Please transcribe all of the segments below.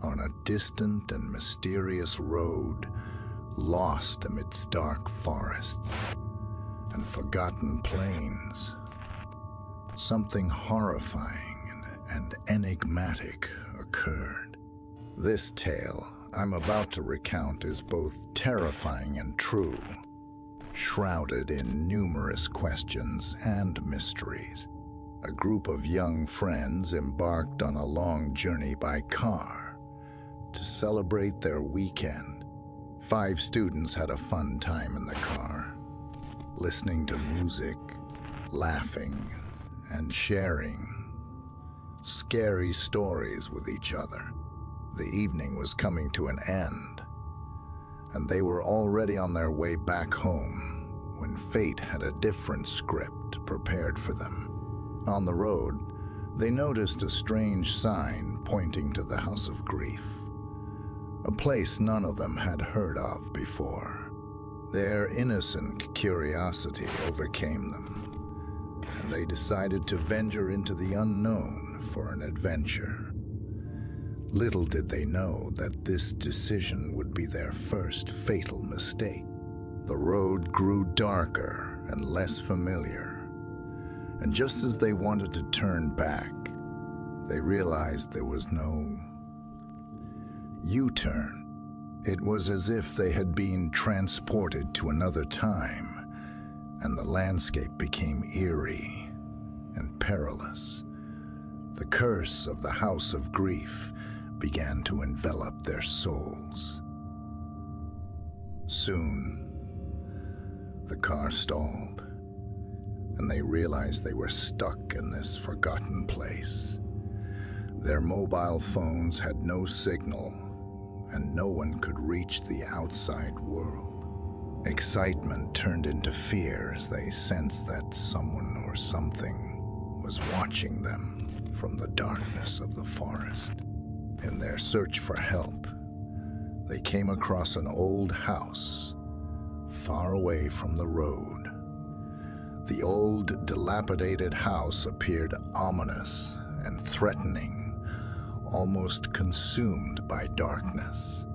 on a distant and mysterious road, lost amidst dark forests and forgotten plains. Something horrifying and enigmatic occurred. This tale I'm about to recount is both terrifying and true, shrouded in numerous questions and mysteries. A group of young friends embarked on a long journey by car to celebrate their weekend. 5 students had a fun time in the car, listening to music, laughing, and sharing scary stories with each other. The evening was coming to an end, and they were already on their way back home when fate had a different script prepared for them. On the road, they noticed a strange sign pointing to the House of Grief, a place none of them had heard of before. Their innocent curiosity overcame them, and they decided to venture into the unknown for an adventure. Little did they know that this decision would be their first fatal mistake. The road grew darker and less familiar, and just as they wanted to turn back, they realized there was no U-turn. It was as if they had been transported to another time, and the landscape became eerie and perilous. The curse of the House of Grief began to envelop their souls. Soon, the car stalled, and they realized they were stuck in this forgotten place. Their mobile phones had no signal, and no one could reach the outside world. Excitement turned into fear as they sensed that someone or something was watching them from the darkness of the forest. In their search for help, they came across an old house far away from the road. The old, dilapidated house appeared ominous and threatening, almost consumed by darkness.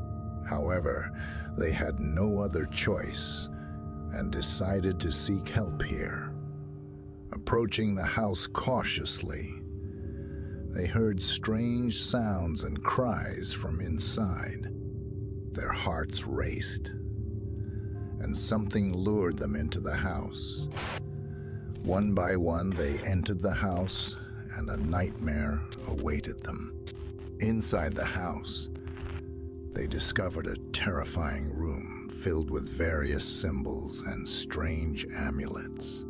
However, they had no other choice and decided to seek help here. Approaching the house cautiously, they heard strange sounds and cries from inside. Their hearts raced, and something lured them into the house. One by one, they entered the house, and a nightmare awaited them. Inside the house, they discovered a terrifying room filled with various symbols and strange amulets.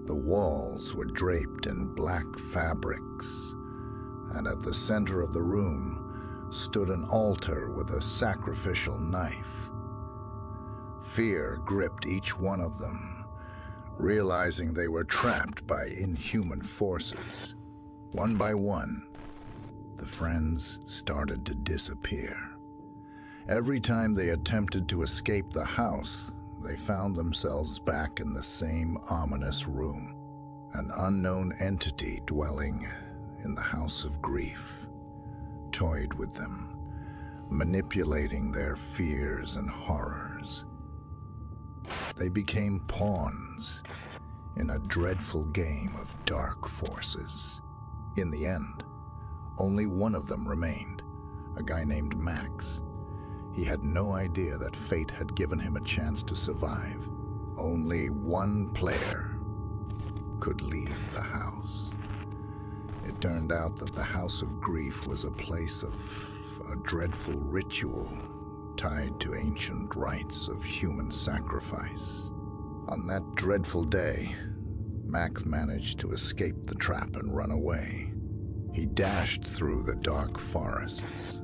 The walls were draped in black fabrics, and at the center of the room stood an altar with a sacrificial knife. Fear gripped each one of them, realizing they were trapped by inhuman forces. One by one, the friends started to disappear. Every time they attempted to escape the house, they found themselves back in the same ominous room. An unknown entity dwelling in the House of Grief toyed with them, manipulating their fears and horrors. They became pawns in a dreadful game of dark forces. In the end, only one of them remained, a guy named Max. He had no idea that fate had given him a chance to survive. Only one player could leave the house. It turned out that the House of Grief was a place of a dreadful ritual tied to ancient rites of human sacrifice. On that dreadful day, Max managed to escape the trap and run away. He dashed through the dark forests,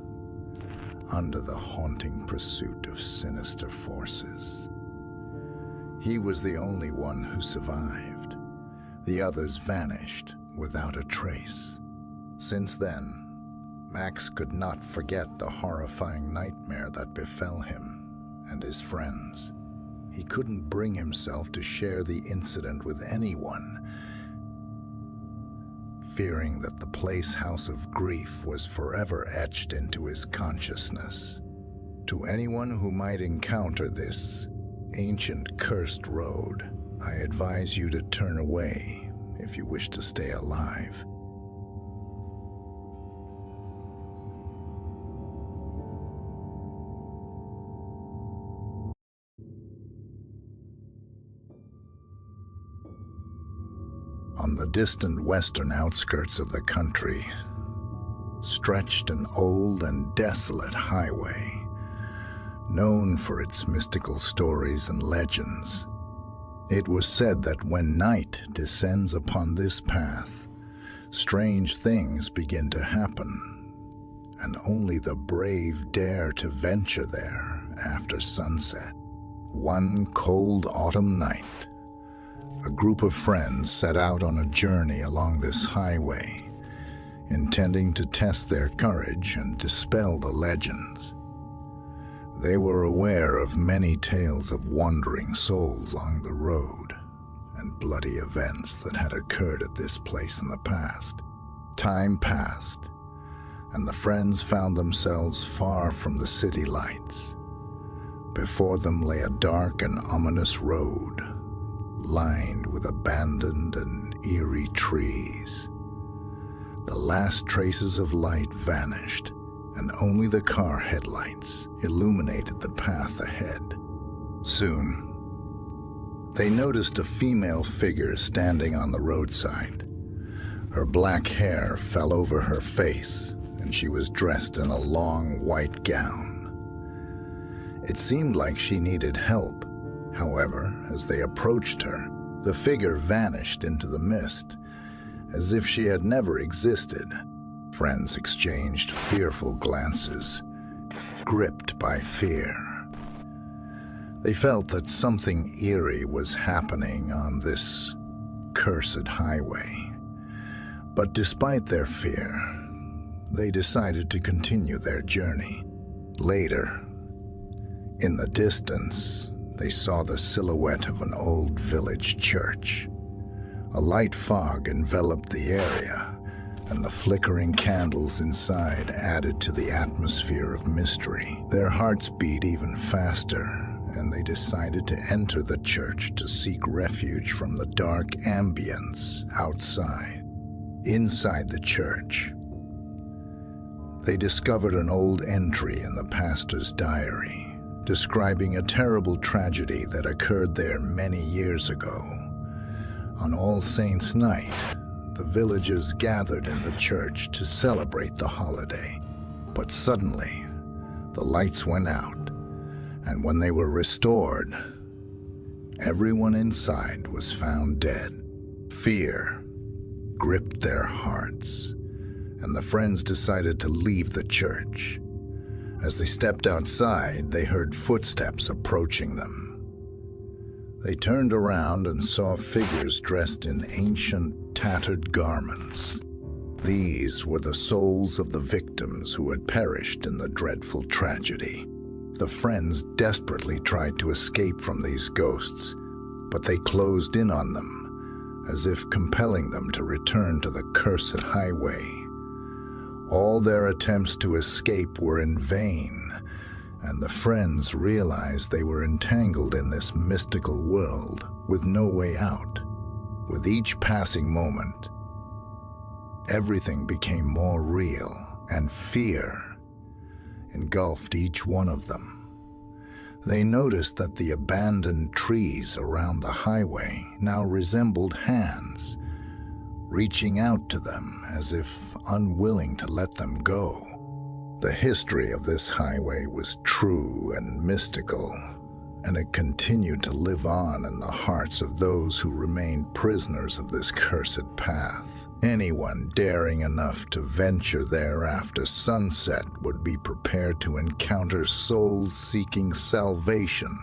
under the haunting pursuit of sinister forces. He was the only one who survived. The others vanished without a trace. Since then, Max could not forget the horrifying nightmare that befell him and his friends. He couldn't bring himself to share the incident with anyone. fearing that the place house of grief was forever etched into his consciousness. To anyone who might encounter this ancient cursed road, I advise you to turn away if you wish to stay alive. On the distant western outskirts of the country stretched an old and desolate highway, known for its mystical stories and legends. It was said that when night descends upon this path, strange things begin to happen, and only the brave dare to venture there after sunset. One cold autumn night, a group of friends set out on a journey along this highway, intending to test their courage and dispel the legends. They were aware of many tales of wandering souls along the road and bloody events that had occurred at this place in the past. Time passed, and the friends found themselves far from the city lights. Before them lay a dark and ominous road, lined with abandoned and eerie trees. The last traces of light vanished, and only the car headlights illuminated the path ahead. Soon, they noticed a female figure standing on the roadside. Her black hair fell over her face, and she was dressed in a long white gown. It seemed like she needed help. However, as they approached her, the figure vanished into the mist, as if she had never existed. Friends exchanged fearful glances, gripped by fear. They felt that something eerie was happening on this cursed highway. But despite their fear, they decided to continue their journey. Later, in the distance, they saw the silhouette of an old village church. A light fog enveloped the area, and the flickering candles inside added to the atmosphere of mystery. Their hearts beat even faster, and they decided to enter the church to seek refuge from the dark ambience outside. Inside the church, they discovered an old entry in the pastor's diary, describing a terrible tragedy that occurred there many years ago. On All Saints' Night, the villagers gathered in the church to celebrate the holiday. But suddenly, the lights went out, and when they were restored, everyone inside was found dead. Fear gripped their hearts, and the friends decided to leave the church. As they stepped outside, they heard footsteps approaching them. They turned around and saw figures dressed in ancient, tattered garments. These were the souls of the victims who had perished in the dreadful tragedy. The friends desperately tried to escape from these ghosts, but they closed in on them, as if compelling them to return to the cursed highway. All their attempts to escape were in vain, and the friends realized they were entangled in this mystical world with no way out. With each passing moment, everything became more real, and fear engulfed each one of them. They noticed that the abandoned trees around the highway now resembled hands, reaching out to them as if unwilling to let them go. The history of this highway was true and mystical, and it continued to live on in the hearts of those who remained prisoners of this cursed path. Anyone daring enough to venture there after sunset would be prepared to encounter souls seeking salvation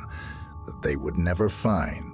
that they would never find.